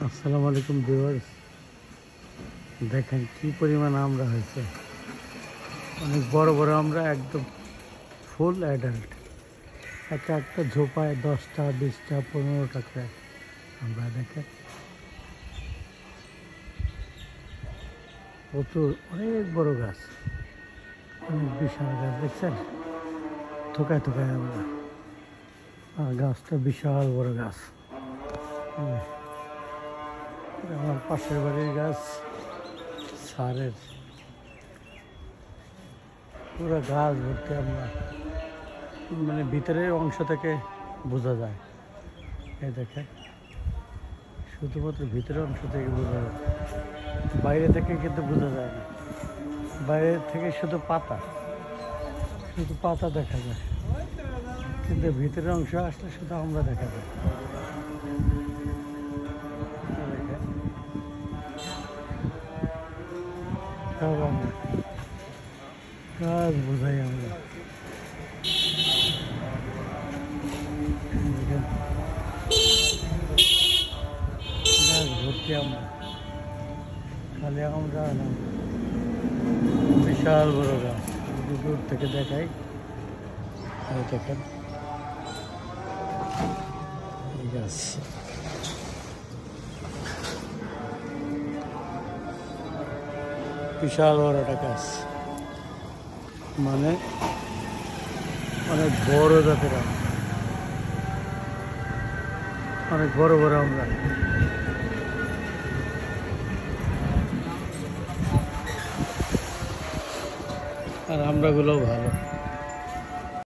আসসালামু আলাইকুম ভিউয়ার্স, দেখেন কি পরিমাণ আমরা হয়েছে। অনেক বড় বড় আমরা, একদম ফুল অ্যাডাল্ট। একটা ঝোপায় 10টা 20টা 15টা করে আমরা। দেখেন প্রচুর, অনেক বড় গাছ, অনেক বিশাল গাছ। দেখছেন থোকায় থোকায় আমরা, আর গাছটা বিশাল বড় গাছ। আমার পাশের বাড়ির গাছ, সারের পুরো গাছ ভর্তি আমরা, মানে ভিতরের অংশ থেকে বোঝা যায়। এই দেখেন শুধুমাত্র ভিতরের অংশ থেকে বোঝা যায়, বাইরে থেকে কিন্তু বোঝা যায় না। বাইরে থেকে শুধু পাতা দেখা যায়, কিন্তু ভিতরের অংশ আসলে শুধু আমরা দেখা যায়। সব আমরা গাছ বোঝাই আমরা। গাছ ভর্তি আমরা, খালি আমরা না, বিশাল বড় গাছ। যদি দূর থেকে দেখাই, দেখেন এই গাছ, বিশাল বড় একটা গাছ, মানে অনেক বড় জাতের আম, অনেক বড় বড় আমরা। আর আমরাগুলোও ভালো।